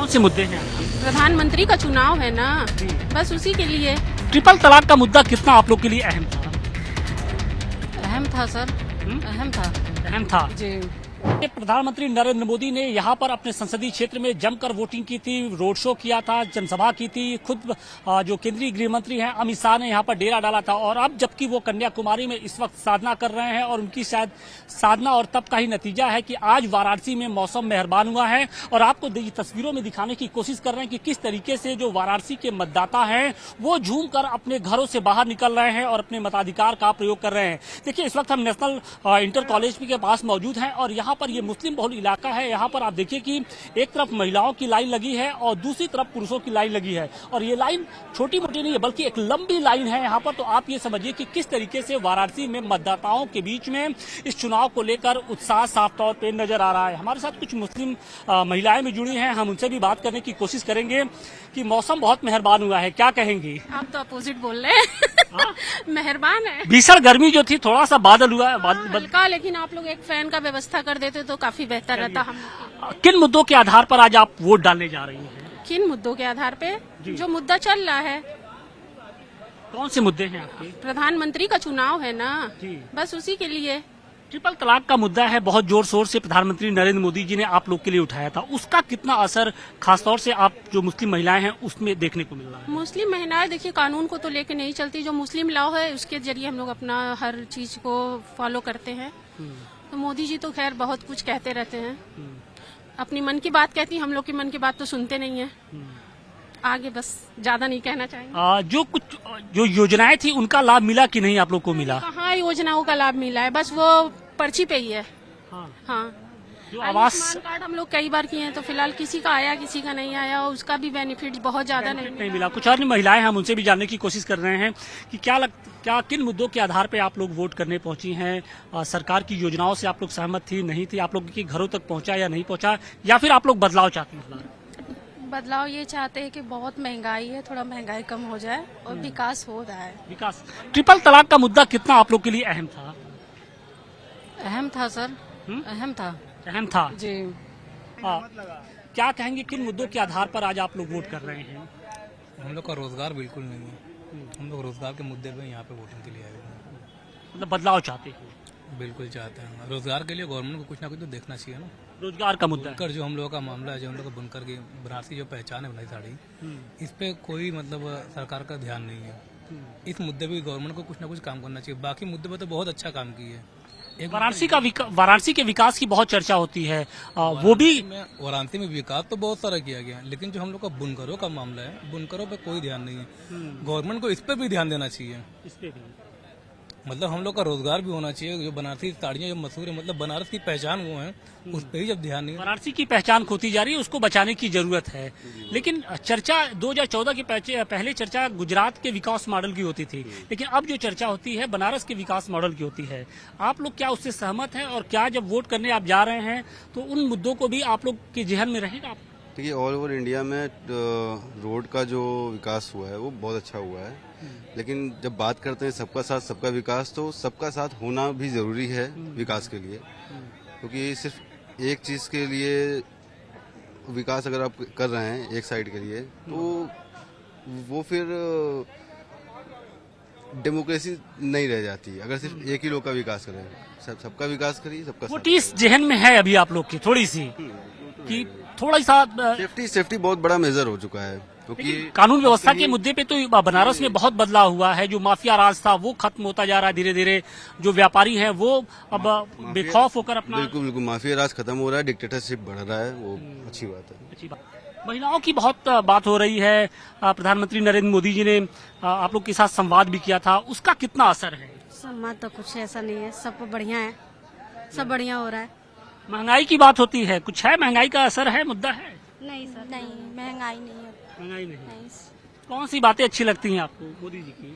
कौन से मुद्दे हैं आपके? प्रधानमंत्री का चुनाव है ना, बस उसी के लिए। ट्रिपल तलाक का मुद्दा कितना आप लोग के लिए अहम था? अहम था सर, अहम था अहम था। जी। प्रधानमंत्री नरेंद्र मोदी ने यहाँ पर अपने संसदीय क्षेत्र में जमकर वोटिंग की थी, रोड शो किया था, जनसभा की थी। खुद जो केंद्रीय गृह मंत्री हैं अमित शाह ने यहाँ पर डेरा डाला था। और अब जबकि वो कन्याकुमारी में इस वक्त साधना कर रहे हैं और उनकी शायद साधना और तप का ही नतीजा है कि आज वाराणसी में मौसम मेहरबान हुआ है। और आपको तस्वीरों में दिखाने की कोशिश कर रहे हैं कि किस तरीके से जो वाराणसी के मतदाता हैं वो झूम कर अपने घरों से बाहर निकल रहे हैं और अपने मताधिकार का प्रयोग कर रहे हैं। देखिए, इस वक्त हम नेशनल इंटर कॉलेज के पास मौजूद हैं और यहाँ पर ये मुस्लिम बहुल इलाका है। यहाँ पर आप देखिए कि एक तरफ महिलाओं की लाइन लगी है और दूसरी तरफ पुरुषों की लाइन लगी है। और ये लाइन छोटी मोटी नहीं है बल्कि एक लंबी लाइन है यहाँ पर। तो आप ये समझिए कि किस तरीके से वाराणसी में मतदाताओं के बीच में इस चुनाव को लेकर उत्साह साफ तौर पर नजर आ रहा है। हमारे साथ कुछ मुस्लिम महिलाएं भी जुड़ी हैं, हम उनसे भी बात करने की कोशिश करेंगे कि मौसम बहुत मेहरबान हुआ है, क्या कहेंगी? आप तो अपोजिट बोल रहे हैं। मेहरबान है। भीषण गर्मी जो थी, थोड़ा सा बादल हुआ है, हल्का, लेकिन आप लोग एक फैन का व्यवस्था कर देते तो काफी बेहतर रहता। हम किन मुद्दों के आधार पर आज आप वोट डालने जा रही हैं? किन मुद्दों के आधार पे? जो मुद्दा चल रहा है। कौन से मुद्दे हैं आपके? प्रधानमंत्री का चुनाव है ना, बस उसी के लिए। ट्रिपल तलाक का मुद्दा है, बहुत जोर शोर से प्रधानमंत्री नरेंद्र मोदी जी ने आप लोग के लिए उठाया था। उसका कितना असर खासतौर से आप जो मुस्लिम महिलाएं हैं उसमें देखने को मिल रहा है? मुस्लिम महिलाएं देखिए कानून को तो लेके नहीं चलती। जो मुस्लिम लॉ है उसके जरिए हम लोग अपना हर चीज को फॉलो करते हैं। तो मोदी जी तो खैर बहुत कुछ कहते रहते हैं, अपनी मन की बात कहती, हम लोग की मन की बात तो सुनते नहीं है। आगे बस ज्यादा नहीं कहना चाहेंगे। जो योजनाएं थी उनका लाभ मिला कि नहीं आप लोग को मिला? कहाँ योजनाओं का लाभ मिला है, बस वो पर्ची पे ही है। हाँ, जो आवास कार्ड हम लोग कई बार किए हैं, तो फिलहाल किसी का आया किसी का नहीं आया, और उसका भी बेनिफिट बहुत ज्यादा नहीं मिला। कुछ और महिलाएं हम उनसे भी जानने की कोशिश कर रहे हैं कि क्या किन मुद्दों के आधार पे आप लोग वोट करने पहुंची हैं? सरकार की योजनाओं से आप लोग सहमत थी, नहीं थी? आप लोग के घरों तक पहुंचा या नहीं पहुंचा, या फिर आप लोग बदलाव चाहते हैं? बदलाव ये चाहते हैं कि बहुत महंगाई है, थोड़ा महंगाई कम हो जाए और विकास हो रहा है। विकास। ट्रिपल तलाक का मुद्दा कितना आप लोग के लिए अहम था? अहम था सर, अहम था। अहम था जी। क्या कहेंगे किन मुद्दों के आधार पर आज आप लोग वोट कर रहे हैं? हम लोग का रोजगार बिल्कुल नहीं है। हम लोग रोजगार के मुद्दे पे यहाँ पे वोटिंग के लिए आए हैं। मतलब बदलाव चाहते हैं? बिल्कुल चाहते हैं। रोजगार के लिए गवर्नमेंट को कुछ ना कुछ तो देखना चाहिए ना। रोजगार का मुद्दा बुनकर जो हम लोगों का मामला है, जो हम लोग का बुनकर की बनारसी जो पहचान है बनाई साड़ी, इस पे कोई मतलब सरकार का ध्यान नहीं है। इस मुद्दे पे गवर्नमेंट को कुछ ना कुछ काम करना चाहिए। बाकी मुद्दे पे तो बहुत अच्छा काम की है। वाराणसी के विकास की बहुत चर्चा होती है, वो भी वाराणसी में विकास तो बहुत सारा किया गया, लेकिन जो हम लोग का बुनकरों का मामला है, बुनकरों पे कोई ध्यान नहीं है। गवर्नमेंट को इस पे भी ध्यान देना चाहिए। इस पे भी मतलब हम लोग का रोजगार भी होना चाहिए। जो बनारसी साड़ियाँ जो मशहूर है, मतलब बनारस की पहचान वो है, उस पर ही जब ध्यान नहीं। वाराणसी की पहचान खोती जा रही है, उसको बचाने की जरूरत है। लेकिन चर्चा 2014 के पहले चर्चा गुजरात के विकास मॉडल की होती थी, लेकिन अब जो चर्चा होती है बनारस के विकास मॉडल की होती है। आप लोग क्या उससे सहमत हैं? और क्या जब वोट करने आप जा रहे हैं तो उन मुद्दों को भी आप लोग के जहन में रहेगा? देखिए, ऑल ओवर इंडिया में रोड का जो विकास हुआ है वो बहुत अच्छा हुआ है, लेकिन जब बात करते हैं सबका साथ सबका विकास, तो सबका साथ होना भी जरूरी है विकास के लिए। क्योंकि सिर्फ एक चीज के लिए विकास अगर आप कर रहे हैं एक साइड के लिए, तो वो फिर डेमोक्रेसी नहीं रह जाती। अगर सिर्फ एक ही लोग का विकास करें, सबका विकास करिए, सबका वो चीज जहन में है अभी आप लोग की थोड़ी सी कि थोड़ा सा सेफ्टी बहुत बड़ा मेजर हो चुका है। क्योंकि कानून व्यवस्था के मुद्दे पे तो बनारस में बहुत बदलाव हुआ है। जो माफिया राज था वो खत्म होता जा रहा है धीरे धीरे। जो व्यापारी हैं वो अब बेखौफ होकर अपना बिल्कुल माफिया राज खत्म हो रहा है, डिक्टेटरशिप बढ़ रहा है, वो अच्छी बात है। अच्छी बात। महिलाओं की बहुत बात हो रही है। प्रधानमंत्री नरेंद्र मोदी जी ने आप लोग के साथ संवाद भी किया था, उसका कितना असर है? संवाद तो कुछ ऐसा नहीं है, सब बढ़िया है, सब बढ़िया हो रहा है। महंगाई की बात होती है, कुछ है महंगाई का असर है, मुद्दा है? नहीं सर, नहीं, महंगाई नहीं है। महंगाई नहीं। कौन सी बातें अच्छी लगती हैं आपको मोदी जी की?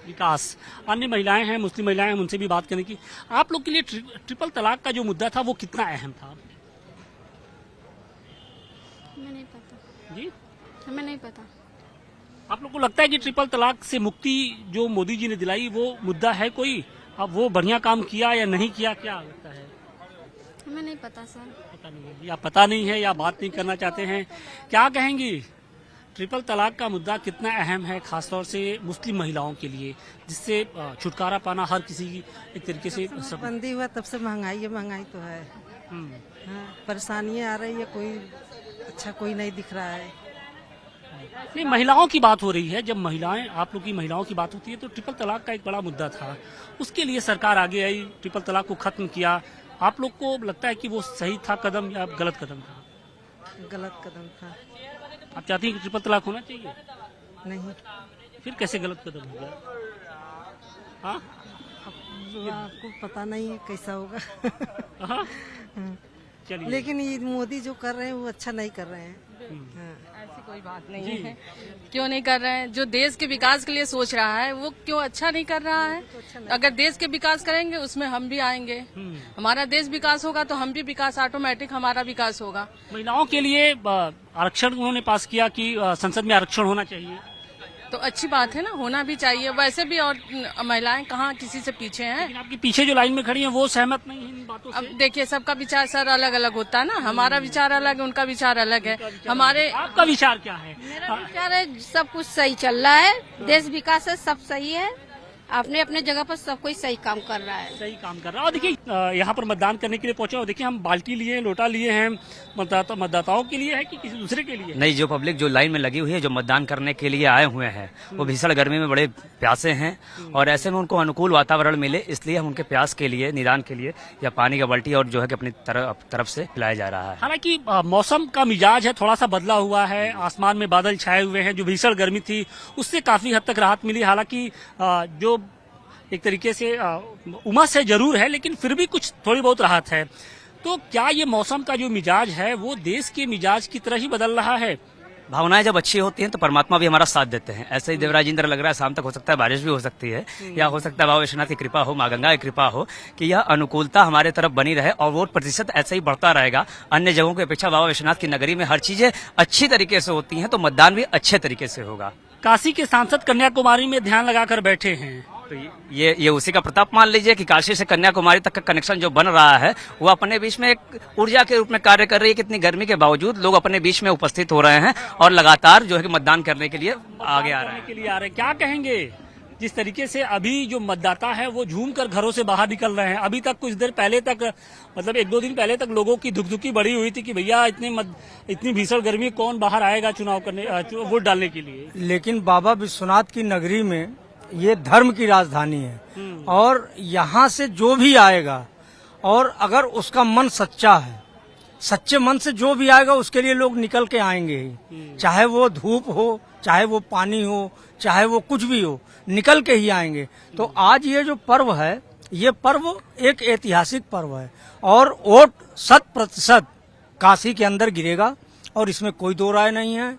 विकास। अन्य महिलाएं हैं, मुस्लिम महिलाएं हैं, उनसे भी बात करने की। आप लोग के लिए ट्रिपल तलाक का जो मुद्दा था वो कितना अहम था? हमें नहीं पता जी, हमें नहीं पता। आप लोग को लगता है कि ट्रिपल तलाक से मुक्ति जो मोदी जी ने दिलाई वो मुद्दा है कोई? अब वो बढ़िया काम किया या नहीं किया, क्या लगता है? हमें नहीं पता सर। पता नहीं है, या पता नहीं है या बात नहीं करना चाहते हैं। क्या कहेंगी, ट्रिपल तलाक का मुद्दा कितना अहम है खासतौर से मुस्लिम महिलाओं के लिए, जिससे छुटकारा पाना हर किसी की एक तरीके से सब। बंदी हुआ तब से महंगाई है, महंगाई तो है। हाँ, परेशानियां आ रही है, कोई अच्छा कोई नहीं दिख रहा है। नहीं, महिलाओं की बात हो रही है। जब महिलाएं, आप लोग की महिलाओं की बात होती है तो ट्रिपल तलाक का एक बड़ा मुद्दा था, उसके लिए सरकार आगे आई, ट्रिपल तलाक को खत्म किया। आप लोग को लगता है कि वो सही था कदम या गलत कदम था? गलत कदम था। आप चाहती हैं कि ट्रिपल तलाक होना चाहिए? नहीं, फिर कैसे गलत कदम हो गया? हाँ? आपको पता नहीं है कैसा होगा। हाँ? चलिए। लेकिन ये मोदी जो कर रहे हैं वो अच्छा नहीं कर रहे हैं। हाँ। ऐसी कोई बात नहीं है। क्यों नहीं कर रहे हैं? जो देश के विकास के लिए सोच रहा है वो क्यों अच्छा नहीं कर रहा है? अगर देश के विकास करेंगे उसमें हम भी आएंगे। हमारा देश विकास होगा तो हम भी विकास, ऑटोमेटिक हमारा विकास होगा। महिलाओं के लिए आरक्षण उन्होंने पास किया कि संसद में आरक्षण होना चाहिए, तो अच्छी बात है ना, होना भी चाहिए। वैसे भी और महिलाएं कहाँ किसी से पीछे हैं। लेकिन आपके पीछे जो लाइन में खड़ी हैं वो सहमत नहीं है इन बातों अब से। देखिए, सबका विचार सर अलग अलग होता है ना। हमारा विचार अलग है, उनका विचार अलग है। हमारे आपका विचार क्या है? मेरा विचार है सब कुछ सही चल रहा है, देश विकास है, सब सही है, अपने अपने जगह पर सब कोई सही काम कर रहा है। सही काम कर रहा है। और देखिए, यहाँ पर मतदान करने के लिए पहुंचे और देखिए हम बाल्टी लिए हैं, लोटा लिए हैं, मतदाताओं के लिए है कि किसी दूसरे के लिए? नहीं, जो पब्लिक जो लाइन में लगी हुई है, जो मतदान करने के लिए आए हुए हैं, वो भीषण गर्मी में बड़े प्यासे हैं और ऐसे में उनको अनुकूल वातावरण मिले, इसलिए हम उनके प्यास के लिए, निदान के लिए या पानी का बाल्टी और जो है कि अपनी तरफ से पिलाया जा रहा है। हालांकि मौसम का मिजाज है थोड़ा सा बदला हुआ है, आसमान में बादल छाए हुए हैं, जो भीषण गर्मी थी उससे काफी हद तक राहत मिली। हालांकि जो एक तरीके से उमस है जरूर है, लेकिन फिर भी कुछ थोड़ी बहुत राहत है। तो क्या ये मौसम का जो मिजाज है वो देश के मिजाज की तरह ही बदल रहा है? भावनाएं जब अच्छी होती हैं तो परमात्मा भी हमारा साथ देते हैं। ऐसे ही देवराज इंद्र लग रहा है, शाम तक हो सकता है बारिश भी हो सकती है, या हो सकता है बाबा विश्वनाथ की कृपा हो, माँ गंगा की कृपा हो कि यह अनुकूलता हमारे तरफ बनी रहे और वोट प्रतिशत ऐसे ही बढ़ता रहेगा। अन्य जगहों की अपेक्षा बाबा विश्वनाथ की नगरी में हर चीजें अच्छी तरीके से होती हैं, तो मतदान भी अच्छे तरीके से होगा। काशी के सांसद कन्याकुमारी में ध्यान लगाकर बैठे हैं, तो ये उसी का प्रताप मान लीजिए कि काशी से कन्याकुमारी तक का कनेक्शन जो बन रहा है वो अपने बीच में एक ऊर्जा के रूप में कार्य कर रही है। कितनी गर्मी के बावजूद लोग अपने बीच में उपस्थित हो रहे हैं और लगातार जो है कि मतदान करने के लिए आगे आ रहे हैं। क्या कहेंगे, जिस तरीके से अभी जो मतदाता है वो झूम कर घरों से बाहर निकल रहे हैं? अभी तक कुछ देर पहले तक, मतलब 1-2 दिन पहले तक लोगों की धुकधुकी बढ़ी हुई थी कि भैया इतनी भीषण गर्मी कौन बाहर आएगा चुनाव करने, वोट डालने के लिए। लेकिन बाबा विश्वनाथ की नगरी में ये धर्म की राजधानी है और यहाँ से जो भी आएगा और अगर उसका मन सच्चा है, सच्चे मन से जो भी आएगा उसके लिए लोग निकल के आएंगे ही। चाहे वो धूप हो, चाहे वो पानी हो, चाहे वो कुछ भी हो, निकल के ही आएंगे। तो आज ये जो पर्व है, ये पर्व एक ऐतिहासिक पर्व है और वोट 100% काशी के अंदर गिरेगा और इसमें कोई दो राय नहीं है।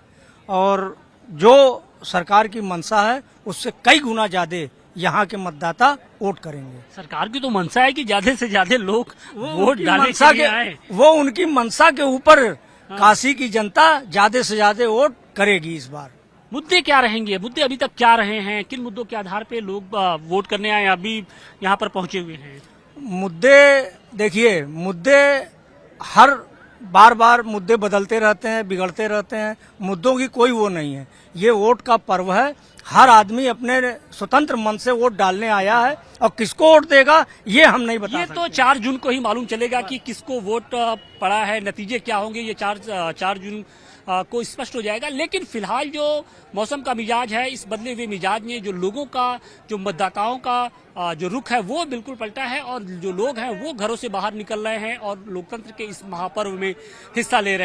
और जो सरकार की मंशा है उससे कई गुना ज्यादा यहाँ के मतदाता वोट करेंगे। सरकार की तो मंशा है कि ज्यादा से ज्यादा लोग वोट डालने के लिए आए। वो उनकी मंशा के ऊपर काशी की जनता ज्यादा से ज्यादा वोट करेगी इस बार। मुद्दे क्या रहेंगे? मुद्दे अभी तक क्या रहे हैं? किन मुद्दों के आधार पे लोग वोट करने आए, अभी यहाँ पर पहुंचे हुए हैं? मुद्दे देखिए, मुद्दे हर बार मुद्दे बदलते रहते हैं, बिगड़ते रहते हैं। मुद्दों की कोई वो नहीं है। ये वोट का पर्व है, हर आदमी अपने स्वतंत्र मन से वोट डालने आया है और किसको वोट देगा ये हम नहीं बता सकते। तो 4 जून को ही मालूम चलेगा कि किसको वोट पड़ा है, नतीजे क्या होंगे, ये 4 जून को स्पष्ट हो जाएगा। लेकिन फिलहाल जो मौसम का मिजाज है, इस बदले हुए मिजाज ने जो लोगों का, जो मतदाताओं का जो रुख है वो बिल्कुल पलटा है और जो लोग हैं वो घरों से बाहर निकल रहे हैं और लोकतंत्र के इस महापर्व में हिस्सा ले रहे हैं।